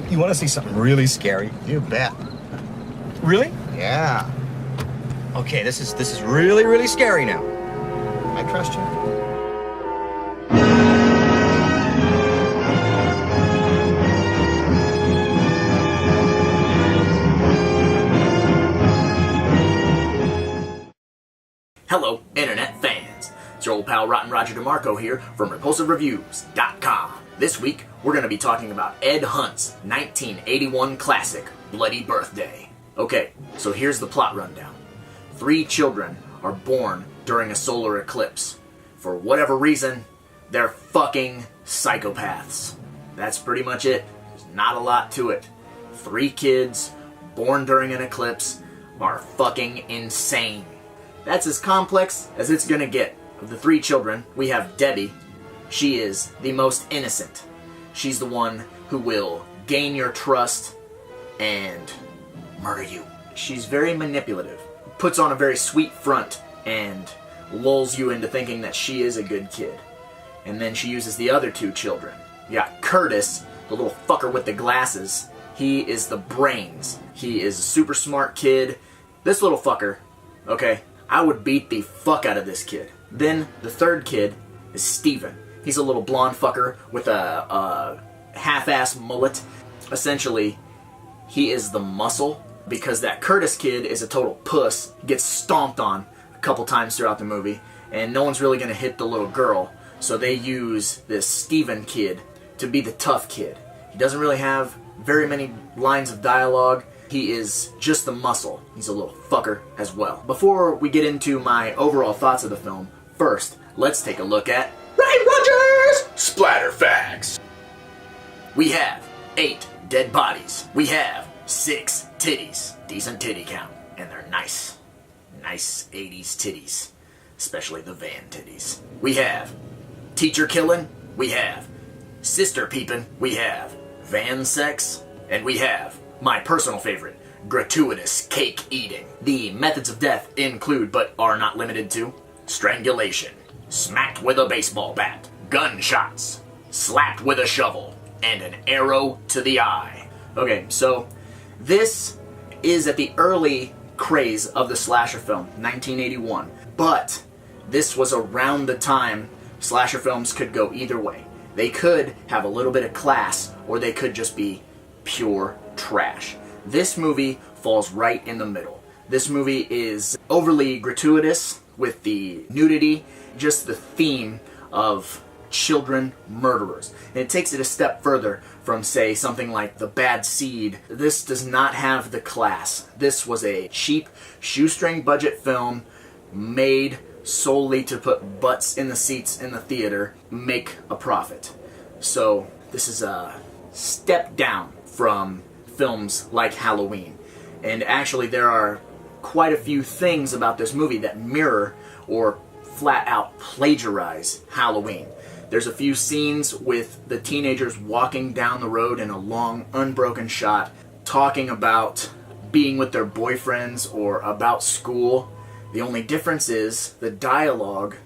You want to see something really scary? You bet. Really? Yeah. Okay, this is really, really scary now. I trust you. Hello, Internet fans. It's your old pal Rottin Roger DeMarco here from RepulsiveReviews.com. This week, we're going to be talking about Ed Hunt's 1981 classic, Bloody Birthday. Okay, so here's the plot rundown. 3 children are born during a solar eclipse. For whatever reason, they're fucking psychopaths. That's pretty much it. There's not a lot to it. 3 kids born during an eclipse are fucking insane. That's as complex as it's gonna get. Of the 3 children, we have Debbie. She is the most innocent. She's the one who will gain your trust and murder you. She's very manipulative, puts on a very sweet front, and lulls you into thinking that she is a good kid. And then she uses the other 2 children. You got Curtis, the little fucker with the glasses. He is the brains. He is a super smart kid. This little fucker, okay, I would beat the fuck out of this kid. Then the 3rd kid is Steven. He's a little blonde fucker with a half-ass mullet. Essentially, he is the muscle, because that Curtis kid is a total puss, gets stomped on a couple times throughout the movie, and no one's really going to hit the little girl, so they use this Steven kid to be the tough kid. He doesn't really have very many lines of dialogue. He is just the muscle. He's a little fucker as well. Before we get into my overall thoughts of the film, first, let's take a look at Rottin Roger's Splatter Facts. We have 8 dead bodies. We have 6 titties. Decent titty count. And they're nice. Nice 80s titties. Especially the van titties. We have teacher killing. We have sister peeping. We have van sex. And we have my personal favorite, gratuitous cake eating. The methods of death include, but are not limited to, strangulation, smacked with a baseball bat, gunshots, slapped with a shovel, and an arrow to the eye. Okay, so this is at the early craze of the slasher film, 1981. But this was around the time slasher films could go either way. They could have a little bit of class, or they could just be pure trash. This movie falls right in the middle. This movie is overly gratuitous with the nudity, just the theme of children murderers. And it takes it a step further from, say, something like The Bad Seed. This does not have the class. This was a cheap, shoestring budget film made solely to put butts in the seats in the theater, make a profit. So this is a step down from films like Halloween. And actually there are quite a few things about this movie that mirror or flat out plagiarize Halloween. There's a few scenes with the teenagers walking down the road in a long, unbroken shot, talking about being with their boyfriends or about school. The only difference is the dialogue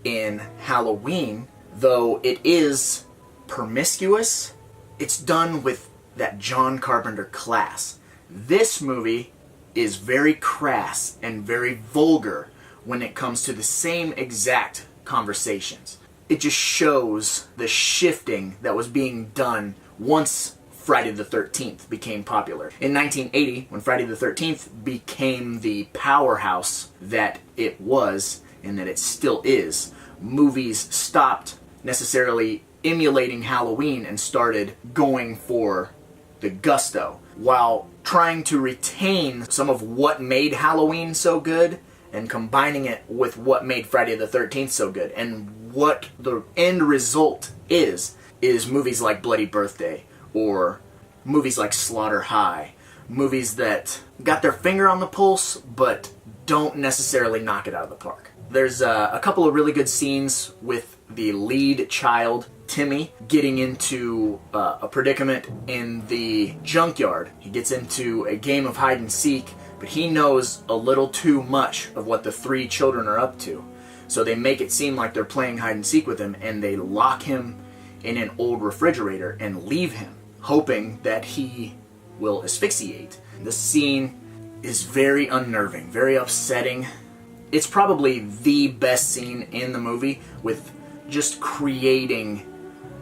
in Halloween, though it is promiscuous, it's done with that John Carpenter class. This movie is very crass and very vulgar when it comes to the same exact conversations. It just shows the shifting that was being done once Friday the 13th became popular. In 1980, when Friday the 13th became the powerhouse that it was, and that it still is, movies stopped necessarily emulating Halloween and started going for the gusto, while trying to retain some of what made Halloween so good and combining it with what made Friday the 13th so good. And what the end result is movies like Bloody Birthday, or movies like Slaughter High, movies that got their finger on the pulse but don't necessarily knock it out of the park. There's a couple of really good scenes with the lead child, Timmy, getting into a predicament in the junkyard. He gets into a game of hide and seek, but he knows a little too much of what the 3 children are up to. So they make it seem like they're playing hide and seek with him, and they lock him in an old refrigerator and leave him hoping that he will asphyxiate. The scene is very unnerving, very upsetting. It's probably the best scene in the movie, with just creating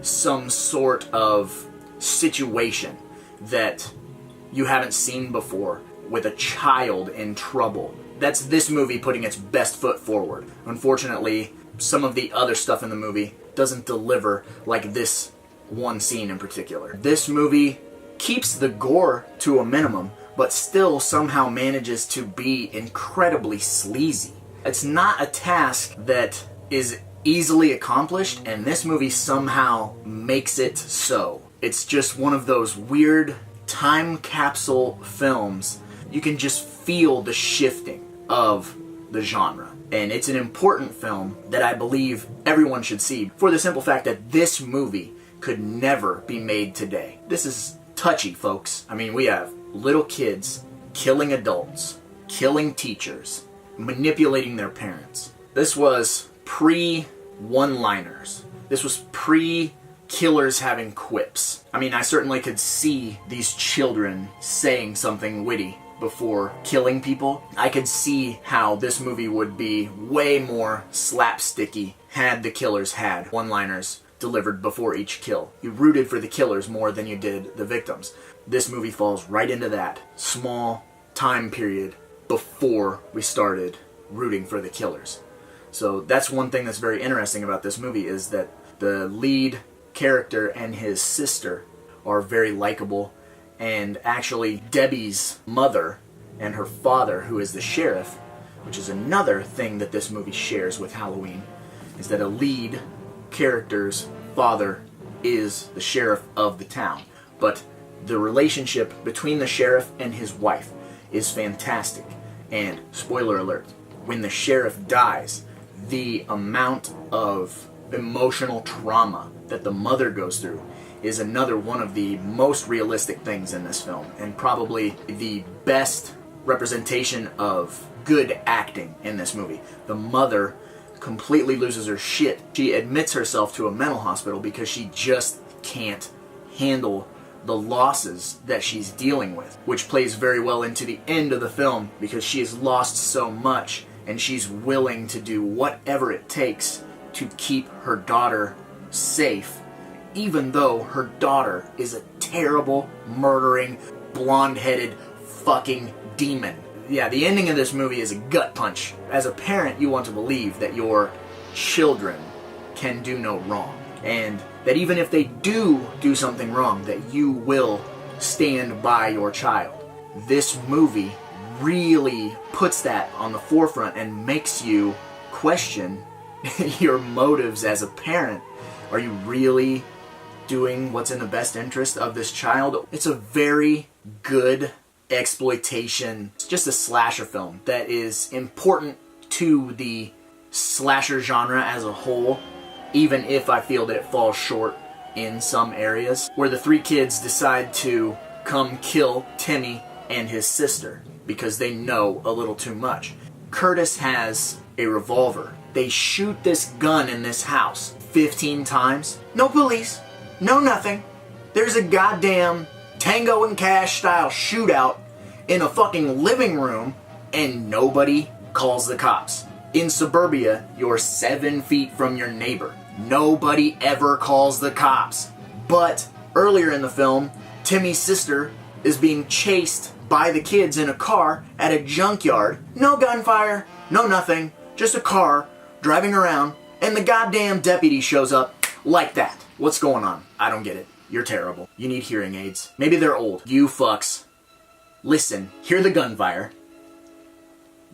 some sort of situation that you haven't seen before with a child in trouble. That's this movie putting its best foot forward. Unfortunately, some of the other stuff in the movie doesn't deliver like this one scene in particular. This movie keeps the gore to a minimum, but still somehow manages to be incredibly sleazy. It's not a task that is easily accomplished, and this movie somehow makes it so. It's just one of those weird time capsule films. You can just feel the shifting of the genre. And it's an important film that I believe everyone should see, for the simple fact that this movie could never be made today. This is touchy, folks. I mean, we have little kids killing adults, killing teachers, manipulating their parents. This was pre-one-liners. This was pre-killers having quips. I mean, I certainly could see these children saying something witty before killing people. I could see how this movie would be way more slapsticky had the killers had one-liners delivered before each kill. You rooted for the killers more than you did the victims. This movie falls right into that small time period before we started rooting for the killers. So that's one thing that's very interesting about this movie, is that the lead character and his sister are very likable, and actually Debbie's mother and her father, who is the sheriff, which is another thing that this movie shares with Halloween, is that a lead character's father is the sheriff of the town. But the relationship between the sheriff and his wife is fantastic. And spoiler alert, when the sheriff dies, the amount of emotional trauma that the mother goes through is another one of the most realistic things in this film, and probably the best representation of good acting in this movie. The mother completely loses her shit. She admits herself to a mental hospital because she just can't handle the losses that she's dealing with, which plays very well into the end of the film, because she has lost so much and she's willing to do whatever it takes to keep her daughter safe, even though her daughter is a terrible, murdering, blonde-headed fucking demon. Yeah, the ending of this movie is a gut punch. As a parent, you want to believe that your children can do no wrong, and that even if they do something wrong, that you will stand by your child. This movie really puts that on the forefront and makes you question your motives as a parent. Are you really doing what's in the best interest of this child? It's a very good exploitation. It's just a slasher film that is important to the slasher genre as a whole, even if I feel that it falls short in some areas, where the three kids decide to come kill Timmy and his sister because they know a little too much. Curtis has a revolver. They shoot this gun in this house 15 times. No police, no nothing. There's a goddamn Tango and Cash style shootout in a fucking living room, and nobody calls the cops. In suburbia, you're 7 feet from your neighbor. Nobody ever calls the cops. But earlier in the film, Timmy's sister is being chased by the kids in a car at a junkyard. No gunfire, no nothing, just a car driving around, and the goddamn deputy shows up like that. What's going on? I don't get it. You're terrible. You need hearing aids. Maybe they're old. You fucks. Listen, hear the gunfire.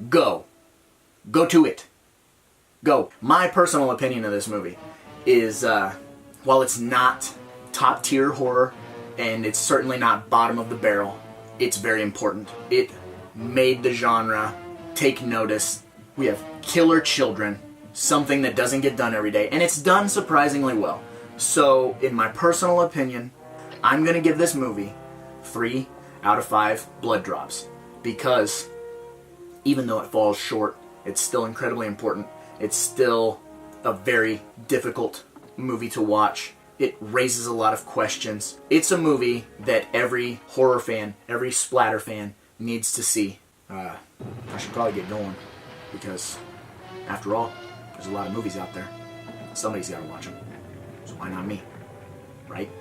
Go. Go to it. Go. My personal opinion of this movie is, while it's not top tier horror, and it's certainly not bottom of the barrel, it's very important. It made the genre take notice. We have killer children, something that doesn't get done every day, and it's done surprisingly well. So, in my personal opinion, I'm going to give this movie 3 out of 5 blood drops, because even though it falls short, it's still incredibly important. It's still a very difficult movie to watch. It raises a lot of questions. It's a movie that every horror fan, every splatter fan needs to see. I should probably get going because, after all, there's a lot of movies out there. Somebody's got to watch them. So why not me? Right?